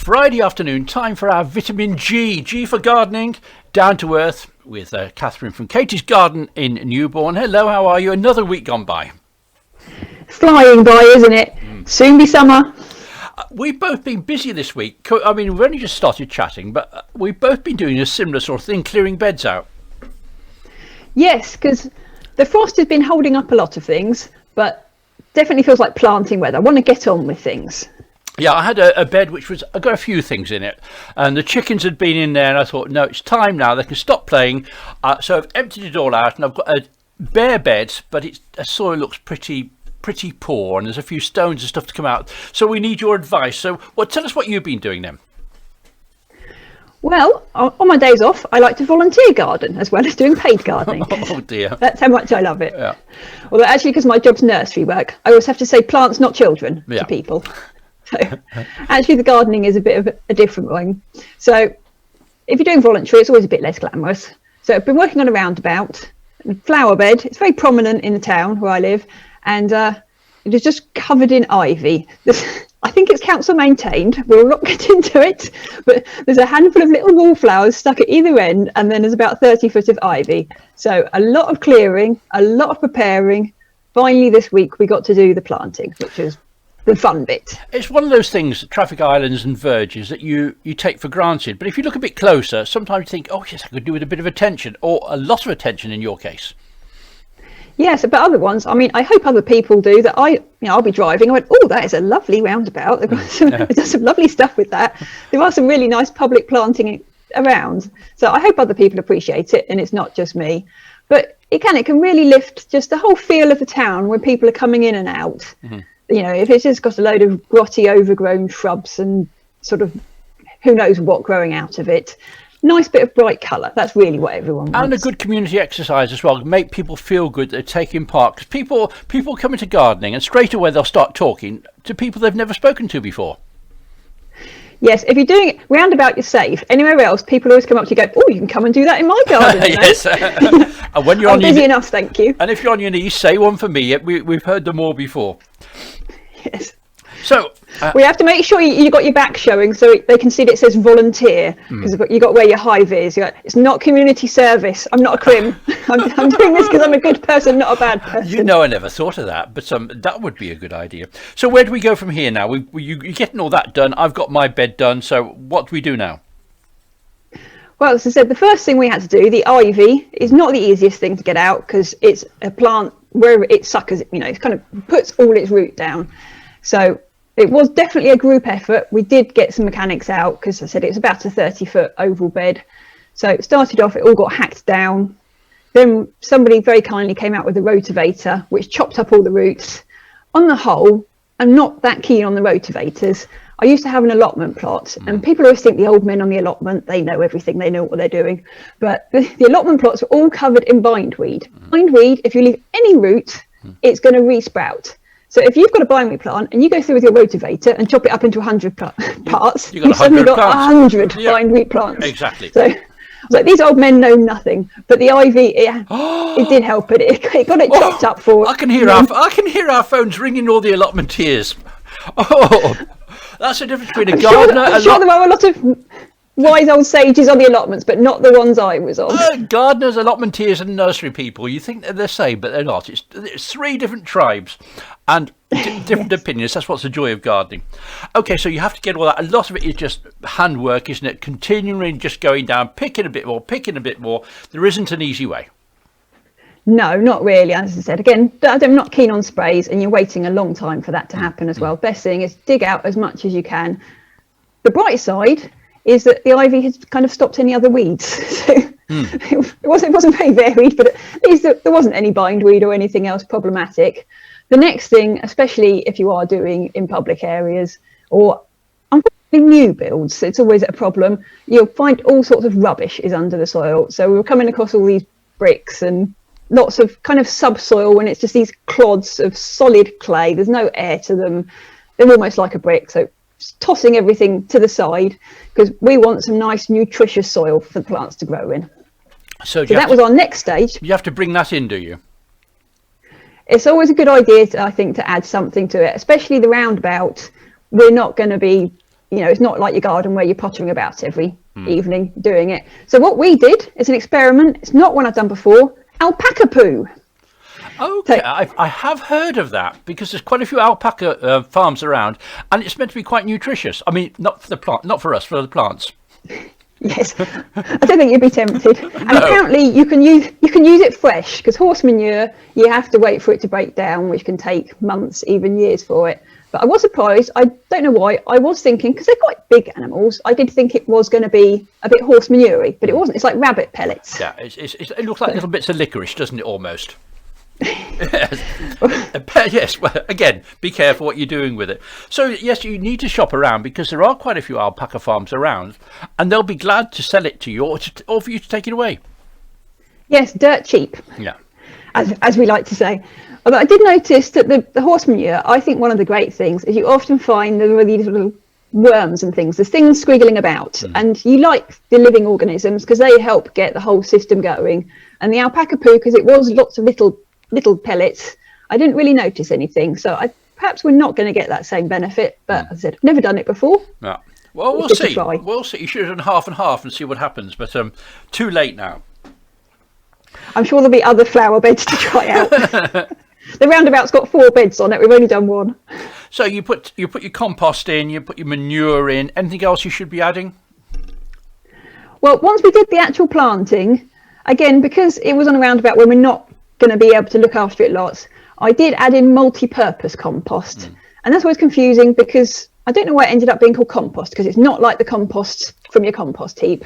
Friday afternoon, time for our vitamin G. G for gardening, down to earth, with Catherine from Katie's Garden in Newbourne. Hello, how are you? Another week gone by. Flying by, isn't it? Soon be summer. We've both been busy this week. I mean, we've only just started chatting, but we've both been doing a similar sort of thing, clearing beds out. Yes, because the frost has been holding up a lot of things, but definitely feels like planting weather. I want to get on with things. Yeah, I had a bed which I got a few things in it, and the chickens had been in there, and I thought, no, it's time now. They can stop playing. So I've emptied it all out, and I've got a bare bed, but the soil looks pretty poor, and there's a few stones and stuff to come out. So we need your advice. So, tell us what you've been doing then. Well, on my days off, I like to volunteer garden as well as doing paid gardening. Oh dear. That's how much I love it. Yeah. Although actually, because my job's nursery work, I always have to say plants, not children, to people. So actually, the gardening is a bit of a different one. So if you're doing voluntary, it's always a bit less glamorous. So I've been working on a roundabout, a flower bed. It's very prominent in the town where I live, and it is just covered in ivy. I think it's council maintained. We'll not get into it, but there's a handful of little wallflowers stuck at either end, and then there's about 30 foot of ivy. So a lot of clearing, a lot of preparing. Finally, this week we got to do the planting, which is the fun bit. It's one of those things, traffic islands and verges, that you take for granted. But if you look a bit closer, sometimes you think, oh yes, I could do with a bit of attention, or a lot of attention in your case. Yes, but other ones, I mean, I hope other people do that. I'll be driving. I went, oh, that is a lovely roundabout. They've got it does some lovely stuff with that. There are some really nice public planting around. So I hope other people appreciate it, and it's not just me. But it can really lift just the whole feel of the town when people are coming in and out. Mm-hmm. You know, if it's just got a load of grotty, overgrown shrubs and sort of who knows what growing out of it. Nice bit of bright colour. That's really what everyone wants. And a good community exercise as well. Make people feel good they're taking part. Because people come into gardening and straight away they'll start talking to people they've never spoken to before. Yes, if you're doing it roundabout, you're safe. Anywhere else, people always come up to you and go, oh, you can come and do that in my garden. Yes. And when you're I'm busy enough, thank you. And if you're on your knees, say one for me. We've heard them all before. Yes. So we have to make sure you got your back showing so they can see that it says volunteer, because you got to wear your high vis. It's not community service. I'm not a crim. I'm doing this because I'm a good person, not a bad person. You know, I never thought of that, but that would be a good idea. So where do we go from here now? You're getting all that done. I've got my bed done. So what do we do now? Well, as I said, the first thing we had to do, the ivy, is not the easiest thing to get out because it's a plant where it suckers, it kind of puts all its root down. So it was definitely a group effort. We did get some mechanics out because I said it's about a 30-foot oval bed. So it started off, it all got hacked down. Then somebody very kindly came out with a rotavator, which chopped up all the roots. On the whole, I'm not that keen on the rotavators. I used to have an allotment plot, and people always think the old men on the allotment, they know everything, they know what they're doing. But the allotment plots were all covered in bindweed. Bindweed, if you leave any root, it's going to resprout. So if you've got a bindweed plant and you go through with your rotavator and chop it up into 100 parts, you've suddenly got 100 bindweed plants. Exactly. So I was like, these old men know nothing. But the ivy, it did help it. It got it chopped up for. I can hear our phones ringing, all the allotmenteers. Oh, that's the difference between a gardener. I'm sure there are a lot of wise old sages on the allotments, but not the ones I was on. Gardeners, allotmenteers and nursery people, you think they're the same, but they're not. It's three different tribes and different opinions. That's what's the joy of gardening. Okay, so you have to get all that. A lot of it is just handwork, isn't it? Continually just going down, picking a bit more. There isn't an easy way. No, not really. As I said, again, I'm not keen on sprays, and you're waiting a long time for that to happen as well. Best thing is dig out as much as you can. The bright side is that the ivy has kind of stopped any other weeds. So it wasn't very varied, but at least there wasn't any bindweed or anything else problematic. The next thing, especially if you are doing in public areas or unfortunately new builds, it's always a problem. You'll find all sorts of rubbish is under the soil. So we were coming across all these bricks and lots of kind of subsoil when it's just these clods of solid clay. There's no air to them. They're almost like a brick. So tossing everything to the side because we want some nice nutritious soil for the plants to grow in. So that was our next stage. You have to bring that in, do you? It's always a good idea, I think, to add something to it, especially the roundabout. We're not going to be, it's not like your garden where you're pottering about every evening doing it. So what we did is an experiment. It's not one I've done before. Alpaca poo. Okay, I have heard of that because there's quite a few alpaca farms around, and it's meant to be quite nutritious. I mean, not for the plant, not for us, for the plants. Yes, I don't think you'd be tempted. And No. apparently you can use it fresh, because horse manure you have to wait for it to break down, which can take months, even years for it. But I was surprised. I don't know why. I was thinking, because they're quite big animals, I did think it was going to be a bit horse manure-y, but it wasn't. It's like rabbit pellets. Yeah, it looks like little bits of licorice, doesn't it, almost? Yes. Yes, well, again, be careful what you're doing with it. So, yes, you need to shop around because there are quite a few alpaca farms around, and they'll be glad to sell it to you or for you to take it away. Yes, dirt cheap, Yeah. as we like to say. But I did notice that the horse manure, I think one of the great things is you often find there are these little worms and things, there's things squiggling about, and you like the living organisms because they help get the whole system going. And the alpaca poo, because it was lots of little pellets, I didn't really notice anything. So perhaps we're not going to get that same benefit. But as I said, I've never done it before. Yeah. Well, we'll It's good to see. try. We'll see. You should have done half and half and see what happens. But too late now. I'm sure there'll be other flower beds to try out. The roundabout's got 4 beds on it. We've only done 1. So you put your compost in, you put your manure in. Anything else you should be adding? Well, once we did the actual planting, again, because it was on a roundabout where we're not going to be able to look after it lots, I did add in multi-purpose compost. And that's always confusing because I don't know why it ended up being called compost, because it's not like the compost from your compost heap,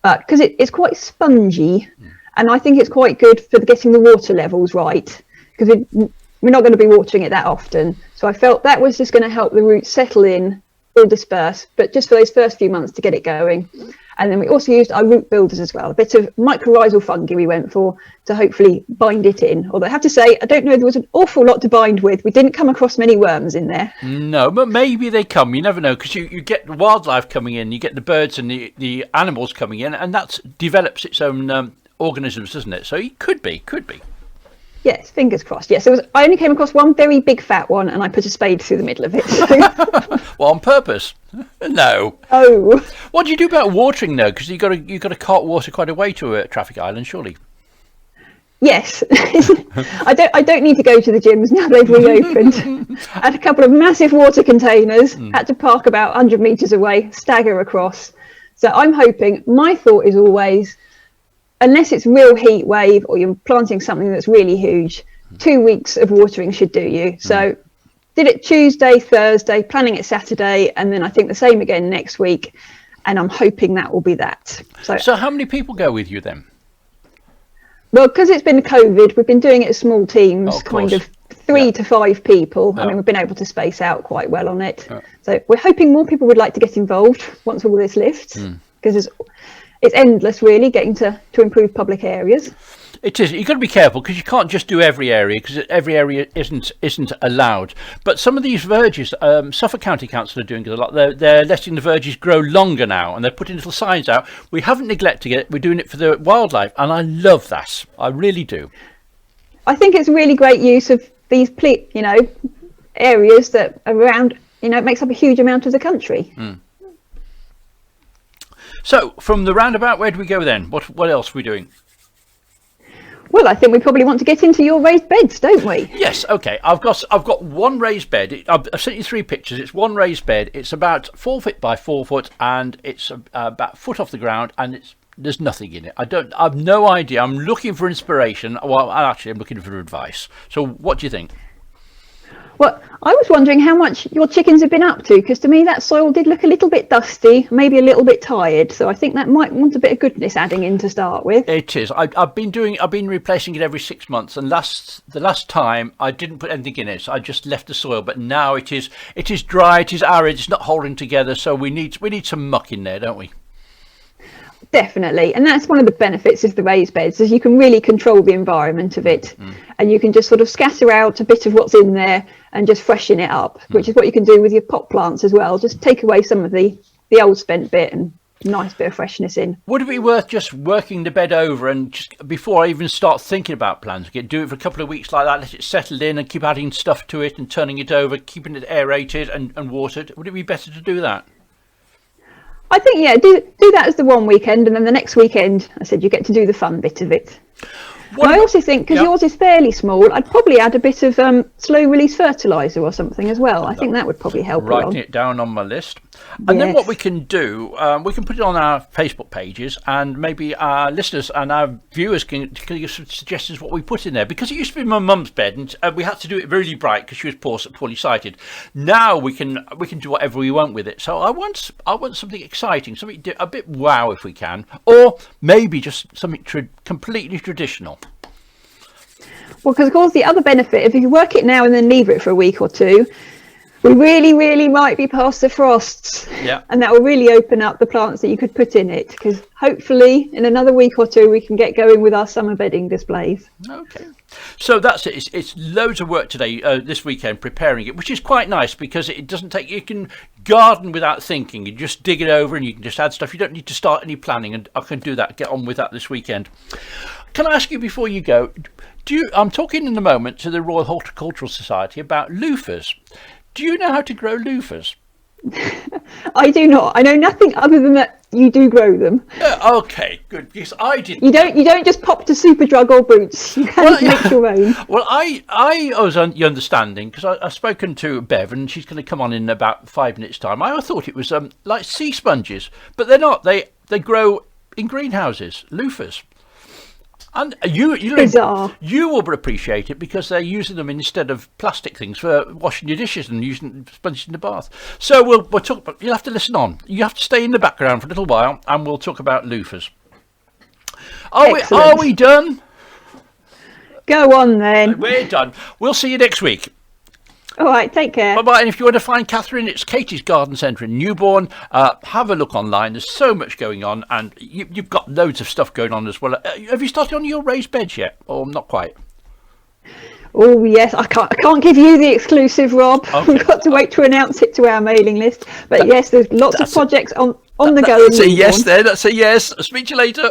but because it's quite spongy, and I think it's quite good for getting the water levels right, because we're not going to be watering it that often. So I felt that was just going to help the roots settle in, all disperse, but just for those first few months to get it going. And then we also used our root builders as well, a bit of mycorrhizal fungi we went for to hopefully bind it in. Although I have to say, I don't know, there was an awful lot to bind with. We didn't come across many worms in there. No, but maybe they come. You never know, because you get wildlife coming in, you get the birds and the animals coming in, and that develops its own organisms, doesn't it? So it could be. Yes, fingers crossed. Yes, I only came across one very big fat one, and I put a spade through the middle of it. So. Well, on purpose? No. Oh. What do you do about watering though? Because you got to cart water quite a way to a traffic island, surely. Yes, I don't need to go to the gyms now they've reopened. I had a couple of massive water containers, had to park about 100 metres away, stagger across. So I'm hoping, my thought is always, unless it's real heat wave or you're planting something that's really huge, 2 weeks of watering should do you. So did it Tuesday, Thursday, planning it Saturday, and then I think the same again next week. And I'm hoping that will be that. So how many people go with you then? Well, because it's been COVID, we've been doing it as small teams, kind of 3 to 5 people. I mean, we've been able to space out quite well on it. So we're hoping more people would like to get involved once all this lifts, because it's endless, really, getting to improve public areas. It is. You've got to be careful because you can't just do every area because every area isn't allowed. But some of these verges, Suffolk County Council are doing it a lot. They're letting the verges grow longer now, and they're putting little signs out. We haven't neglected it. We're doing it for the wildlife, and I love that. I really do. I think it's really great use of these, areas that are around. It makes up a huge amount of the country. So from the roundabout, where do we go then? What else are we doing? Well, I think we probably want to get into your raised beds, don't we? Yes. Okay. I've got one raised bed. I've sent you 3 pictures. It's one raised bed. It's about 4 foot by 4 foot, and it's about a foot off the ground, and there's nothing in it. I've no idea. I'm looking for inspiration. Well, actually, I'm looking for advice. So, what do you think? Well, I was wondering how much your chickens have been up to, because to me that soil did look a little bit dusty, maybe a little bit tired. So I think that might want a bit of goodness adding in to start with. It is. I've been replacing it every 6 months, and the last time I didn't put anything in it. So I just left the soil. But now it is dry. It is arid. It's not holding together. So we need some muck in there, don't we? Definitely, and that's one of the benefits of the raised beds, is you can really control the environment of it, and you can just sort of scatter out a bit of what's in there and just freshen it up, which is what you can do with your pot plants as well. Just take away some of the old spent bit and nice bit of freshness in. Would it be worth just working the bed over and just before I even start thinking about plans, do it for a couple of weeks like that, let it settle in and keep adding stuff to it and turning it over, keeping it aerated and watered? Would it be better to do that? I think, yeah, do that as the one weekend, and then the next weekend, I said, you get to do the fun bit of it. I also think, because yours is fairly small, I'd probably add a bit of slow release fertiliser or something as well. I think that would probably help. Writing it down on my list. And then what we can do, we can put it on our Facebook pages, and maybe our listeners and our viewers can give some suggestions what we put in there. Because it used to be my mum's bed, and we had to do it really bright because she was poorly sighted. Now we can do whatever we want with it. So I want something exciting, something a bit wow if we can, or maybe just something completely traditional. Well, because of course the other benefit, if you work it now and then leave it for a week or two, we really, really might be past the frosts. Yeah. And that will really open up the plants that you could put in it, because hopefully in another week or two we can get going with our summer bedding displays. Okay. So that's it. It's loads of work today, this weekend, preparing it, which is quite nice because it doesn't take, you can garden without thinking. You just dig it over and you can just add stuff. You don't need to start any planning, and I can do that, get on with that this weekend. Can I ask you before you go, I'm talking in a moment to the Royal Horticultural Society about loofahs. Do you know how to grow loofahs? I do not. I know nothing other than that you do grow them. Okay, good. Because I didn't. You don't just pop to Superdrug or Boots. You can make your own. Well, I was understanding, because I've spoken to Bev and she's going to come on in about 5 minutes' time. I thought it was like sea sponges, but they're not. They grow in greenhouses, loofahs. And you will appreciate it because they're using them instead of plastic things for washing your dishes and using sponges in the bath. So we'll talk about, you'll have to listen on. You have to stay in the background for a little while and we'll talk about loofahs. Are we done? Go on then. We're done. We'll see you next week. All right, take care. Bye-bye. And if you want to find Catherine, it's Katie's Garden Centre in Newbourne. Have a look online. There's so much going on, and you've got loads of stuff going on as well. Have you started on your raised beds yet, or not quite? Oh yes, I can't give you the exclusive, Rob. Okay. We've got to wait to announce it to our mailing list. But yes, there's lots of projects on the go. That's a yes there. That's a yes. I'll speak to you later.